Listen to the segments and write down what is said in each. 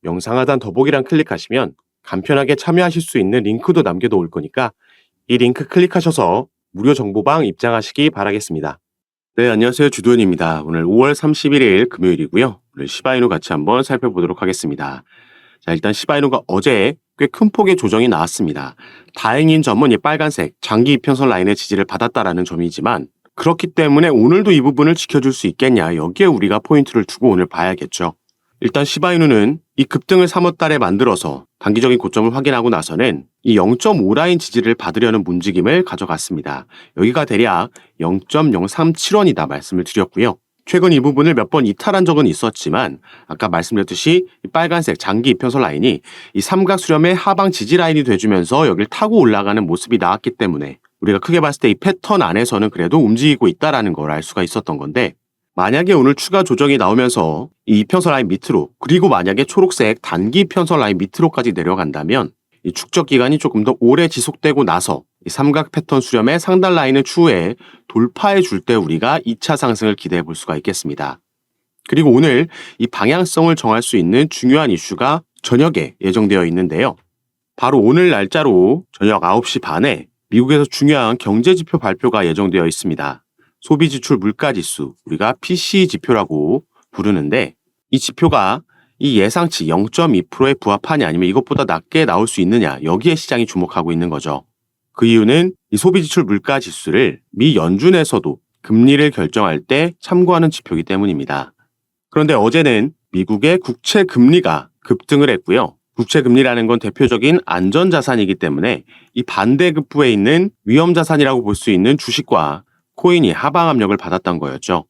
영상 하단 더보기란 클릭하시면 간편하게 참여하실 수 있는 링크도 남겨놓을 거니까 이 링크 클릭하셔서 무료 정보방 입장하시기 바라겠습니다. 네, 안녕하세요. 주도현입니다. 오늘 5월 31일 금요일이고요. 오늘 시바이누 같이 한번 살펴보도록 하겠습니다. 자, 일단 시바이누가 어제 꽤 큰 폭의 조정이 나왔습니다. 다행인 점은 이 빨간색 장기 이평선 라인의 지지를 받았다라는 점이지만 그렇기 때문에 오늘도 이 부분을 지켜줄 수 있겠냐, 여기에 우리가 포인트를 두고 오늘 봐야겠죠. 일단 시바이누는 이 급등을 3월 달에 만들어서 단기적인 고점을 확인하고 나서는 이 0.5라인 지지를 받으려는 움직임을 가져갔습니다. 여기가 대략 0.037원이다 말씀을 드렸고요. 최근 이 부분을 몇 번 이탈한 적은 있었지만 아까 말씀드렸듯이 이 빨간색 장기 이평선 라인이 이 삼각 수렴의 하방 지지 라인이 돼주면서 여길 타고 올라가는 모습이 나왔기 때문에 우리가 크게 봤을 때 이 패턴 안에서는 그래도 움직이고 있다는 걸 알 수가 있었던 건데, 만약에 오늘 추가 조정이 나오면서 이 이평선 라인 밑으로, 그리고 만약에 초록색 단기 이평선 라인 밑으로까지 내려간다면 이 축적 기간이 조금 더 오래 지속되고 나서 이 삼각 패턴 수렴의 상단 라인을 추후에 돌파해 줄 때 우리가 2차 상승을 기대해 볼 수가 있겠습니다. 그리고 오늘 이 방향성을 정할 수 있는 중요한 이슈가 저녁에 예정되어 있는데요. 바로 오늘 날짜로 저녁 9시 반에 미국에서 중요한 경제지표 발표가 예정되어 있습니다. 소비지출 물가지수, 우리가 PCE 지표라고 부르는데, 이 지표가 이 예상치 0.2%에 부합하냐 아니면 이것보다 낮게 나올 수 있느냐, 여기에 시장이 주목하고 있는 거죠. 그 이유는 이 소비지출 물가지수를 미 연준에서도 금리를 결정할 때 참고하는 지표이기 때문입니다. 그런데 어제는 미국의 국채 금리가 급등을 했고요. 국채 금리라는 건 대표적인 안전자산이기 때문에 이 반대급부에 있는 위험자산이라고 볼 수 있는 주식과 코인이 하방 압력을 받았던 거였죠.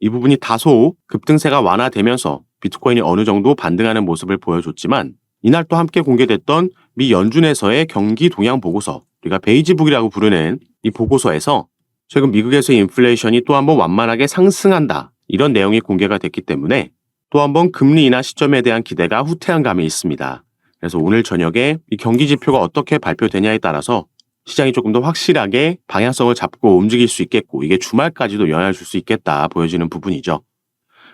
이 부분이 다소 급등세가 완화되면서 비트코인이 어느 정도 반등하는 모습을 보여줬지만, 이날 또 함께 공개됐던 미 연준에서의 경기 동향 보고서, 우리가 베이지북이라고 부르는 이 보고서에서 최근 미국에서의 인플레이션이 또 한번 완만하게 상승한다, 이런 내용이 공개가 됐기 때문에 또 한번 금리 인하 시점에 대한 기대가 후퇴한 감이 있습니다. 그래서 오늘 저녁에 이 경기 지표가 어떻게 발표되냐에 따라서 시장이 조금 더 확실하게 방향성을 잡고 움직일 수 있겠고, 이게 주말까지도 영향을 줄 수 있겠다 보여지는 부분이죠.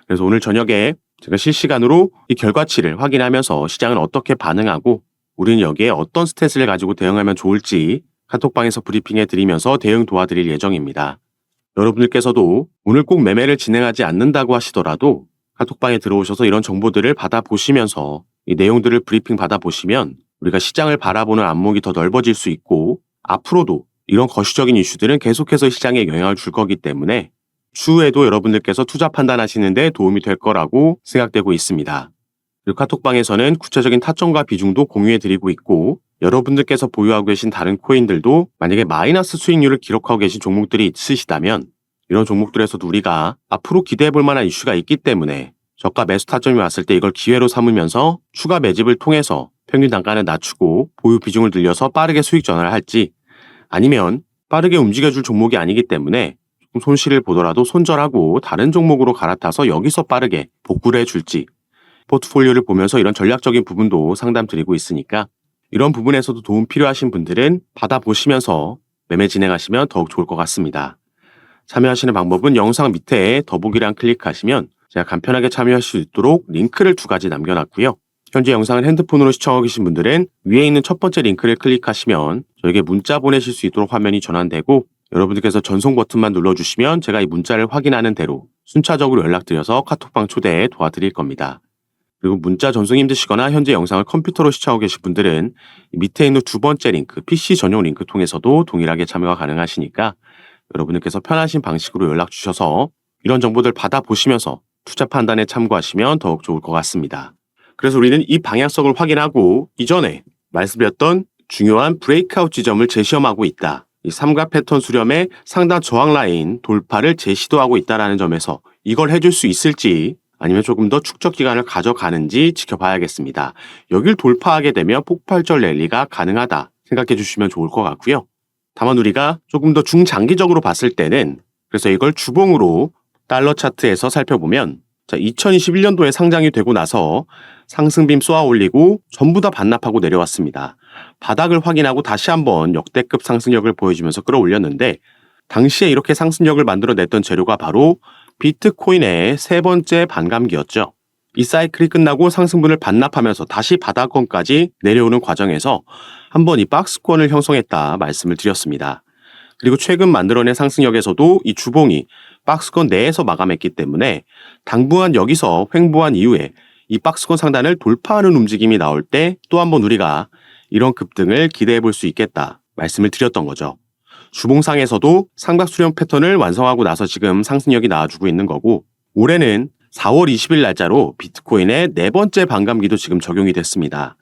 그래서 오늘 저녁에 제가 실시간으로 이 결과치를 확인하면서 시장은 어떻게 반응하고 우리는 여기에 어떤 스탠스를 가지고 대응하면 좋을지 카톡방에서 브리핑해 드리면서 대응 도와드릴 예정입니다. 여러분들께서도 오늘 꼭 매매를 진행하지 않는다고 하시더라도 카톡방에 들어오셔서 이런 정보들을 받아보시면서 이 내용들을 브리핑 받아보시면 우리가 시장을 바라보는 안목이 더 넓어질 수 있고, 앞으로도 이런 거시적인 이슈들은 계속해서 시장에 영향을 줄 거기 때문에 추후에도 여러분들께서 투자 판단하시는 데 도움이 될 거라고 생각되고 있습니다. 그리고 카톡방에서는 구체적인 타점과 비중도 공유해드리고 있고, 여러분들께서 보유하고 계신 다른 코인들도 만약에 마이너스 수익률을 기록하고 계신 종목들이 있으시다면 이런 종목들에서도 우리가 앞으로 기대해볼 만한 이슈가 있기 때문에 저가 매수 타점이 왔을 때 이걸 기회로 삼으면서 추가 매집을 통해서 평균 단가는 낮추고 보유 비중을 늘려서 빠르게 수익 전환을 할지, 아니면 빠르게 움직여줄 종목이 아니기 때문에 조금 손실을 보더라도 손절하고 다른 종목으로 갈아타서 여기서 빠르게 복구를 해줄지, 포트폴리오를 보면서 이런 전략적인 부분도 상담드리고 있으니까 이런 부분에서도 도움 필요하신 분들은 받아보시면서 매매 진행하시면 더욱 좋을 것 같습니다. 참여하시는 방법은 영상 밑에 더보기란 클릭하시면 제가 간편하게 참여하실 수 있도록 링크를 2가지 남겨놨고요. 현재 영상을 핸드폰으로 시청하고 계신 분들은 위에 있는 첫 번째 링크를 클릭하시면 저에게 문자 보내실 수 있도록 화면이 전환되고, 여러분들께서 전송 버튼만 눌러주시면 제가 이 문자를 확인하는 대로 순차적으로 연락드려서 카톡방 초대에 도와드릴 겁니다. 그리고 문자 전송이 힘드시거나 현재 영상을 컴퓨터로 시청하고 계신 분들은 밑에 있는 2번째 링크, PC 전용 링크 통해서도 동일하게 참여가 가능하시니까 여러분들께서 편하신 방식으로 연락 주셔서 이런 정보들 받아보시면서 투자 판단에 참고하시면 더욱 좋을 것 같습니다. 그래서 우리는 이 방향성을 확인하고 이전에 말씀드렸던 중요한 브레이크아웃 지점을 재시험하고 있다. 이 삼각 패턴 수렴의 상단 저항 라인 돌파를 재시도하고 있다는 점에서 이걸 해줄 수 있을지 아니면 조금 더 축적 기간을 가져가는지 지켜봐야겠습니다. 여길 돌파하게 되면 폭발적 랠리가 가능하다 생각해 주시면 좋을 것 같고요. 다만 우리가 조금 더 중장기적으로 봤을 때는, 그래서 이걸 주봉으로 달러 차트에서 살펴보면 2021년도에 상장이 되고 나서 상승빔 쏘아 올리고 전부 다 반납하고 내려왔습니다. 바닥을 확인하고 다시 한번 역대급 상승력을 보여주면서 끌어올렸는데, 당시에 이렇게 상승력을 만들어냈던 재료가 바로 비트코인의 3번째 반감기였죠. 이 사이클이 끝나고 상승분을 반납하면서 다시 바닥권까지 내려오는 과정에서 한번 이 박스권을 형성했다 말씀을 드렸습니다. 그리고 최근 만들어낸 상승력에서도 이 주봉이 박스권 내에서 마감했기 때문에 당분간 여기서 횡보한 이후에 이 박스권 상단을 돌파하는 움직임이 나올 때 또 한번 우리가 이런 급등을 기대해 볼 수 있겠다 말씀을 드렸던 거죠. 주봉상에서도 삼각수렴 패턴을 완성하고 나서 지금 상승력이 나와주고 있는 거고, 올해는 4월 20일 날짜로 비트코인의 네 번째 반감기도 지금 적용이 됐습니다.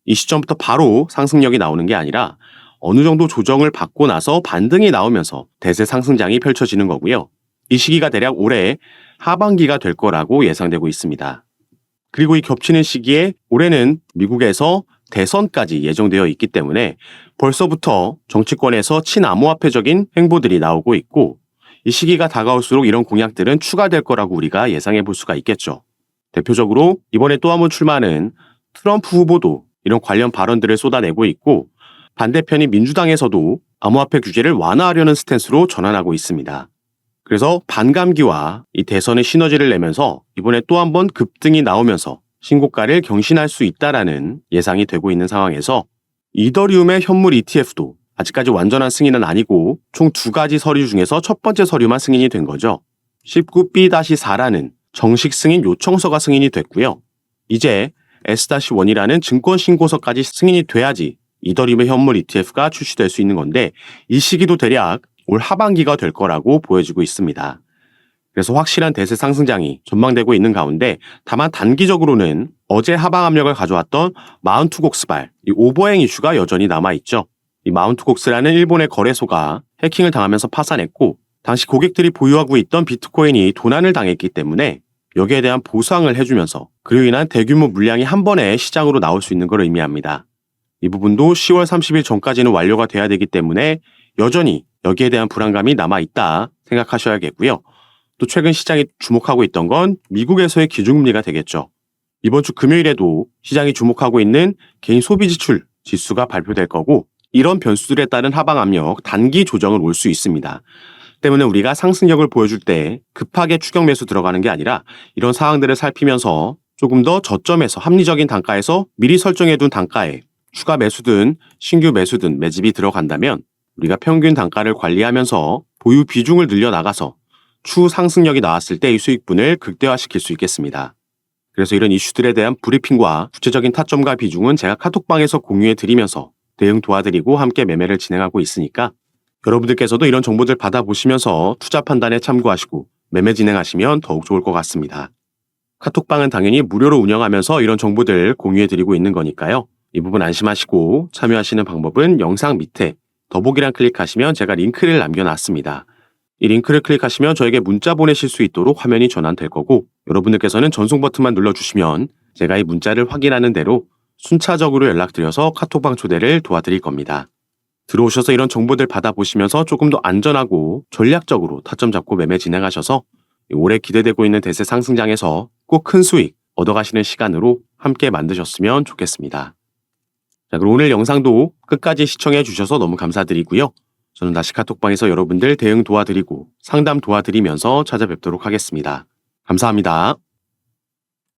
이 시점부터 바로 상승력이 나오는 게 아니라 어느 정도 조정을 받고 나서 반등이 나오면서 대세 상승장이 펼쳐지는 거고요. 이 시기가 대략 올해 하반기가 될 거라고 예상되고 있습니다. 그리고 이 겹치는 시기에 올해는 미국에서 대선까지 예정되어 있기 때문에 벌써부터 정치권에서 친암호화폐적인 행보들이 나오고 있고, 이 시기가 다가올수록 이런 공약들은 추가될 거라고 우리가 예상해 볼 수가 있겠죠. 대표적으로 이번에 또 한 번 출마하는 트럼프 후보도 이런 관련 발언들을 쏟아내고 있고, 반대편인 민주당에서도 암호화폐 규제를 완화하려는 스탠스로 전환하고 있습니다. 그래서 반감기와 이 대선의 시너지를 내면서 이번에 또 한 번 급등이 나오면서 신고가를 경신할 수 있다라는 예상이 되고 있는 상황에서 이더리움의 현물 ETF도 아직까지 완전한 승인은 아니고 총 두 가지 서류 중에서 첫 번째 서류만 승인이 된 거죠. 19B-4라는 정식 승인 요청서가 승인이 됐고요. 이제 S-1이라는 증권 신고서까지 승인이 돼야지 이더리움의 현물 ETF가 출시될 수 있는 건데, 이 시기도 대략 올 하반기가 될 거라고 보여지고 있습니다. 그래서 확실한 대세 상승장이 전망되고 있는 가운데, 다만 단기적으로는 어제 하방 압력을 가져왔던 마운트 곡스발, 이 오버행 이슈가 여전히 남아있죠. 이 마운트 곡스라는 일본의 거래소가 해킹을 당하면서 파산했고, 당시 고객들이 보유하고 있던 비트코인이 도난을 당했기 때문에 여기에 대한 보상을 해주면서 그로 인한 대규모 물량이 한 번에 시장으로 나올 수 있는 걸 의미합니다. 이 부분도 10월 30일 전까지는 완료가 돼야 되기 때문에 여전히 여기에 대한 불안감이 남아있다 생각하셔야겠고요. 또 최근 시장이 주목하고 있던 건 미국에서의 기준금리가 되겠죠. 이번 주 금요일에도 시장이 주목하고 있는 개인 소비지출 지수가 발표될 거고, 이런 변수들에 따른 하방 압력, 단기 조정을 올 수 있습니다. 때문에 우리가 상승력을 보여줄 때 급하게 추격 매수 들어가는 게 아니라 이런 상황들을 살피면서 조금 더 저점에서 합리적인 단가에서 미리 설정해둔 단가에 추가 매수든 신규 매수든 매집이 들어간다면 우리가 평균 단가를 관리하면서 보유 비중을 늘려나가서 추후 상승력이 나왔을 때 이 수익분을 극대화시킬 수 있겠습니다. 그래서 이런 이슈들에 대한 브리핑과 구체적인 타점과 비중은 제가 카톡방에서 공유해 드리면서 대응 도와드리고 함께 매매를 진행하고 있으니까, 여러분들께서도 이런 정보들 받아보시면서 투자 판단에 참고하시고 매매 진행하시면 더욱 좋을 것 같습니다. 카톡방은 당연히 무료로 운영하면서 이런 정보들 공유해 드리고 있는 거니까요. 이 부분 안심하시고 참여하시는 방법은 영상 밑에 더보기란 클릭하시면 제가 링크를 남겨놨습니다. 이 링크를 클릭하시면 저에게 문자 보내실 수 있도록 화면이 전환될 거고, 여러분들께서는 전송 버튼만 눌러주시면 제가 이 문자를 확인하는 대로 순차적으로 연락드려서 카톡방 초대를 도와드릴 겁니다. 들어오셔서 이런 정보들 받아보시면서 조금 더 안전하고 전략적으로 타점 잡고 매매 진행하셔서 올해 기대되고 있는 대세 상승장에서 꼭 큰 수익 얻어가시는 시간으로 함께 만드셨으면 좋겠습니다. 자, 그럼 오늘 영상도 끝까지 시청해 주셔서 너무 감사드리고요. 저는 다시 카톡방에서 여러분들 대응 도와드리고 상담 도와드리면서 찾아뵙도록 하겠습니다. 감사합니다.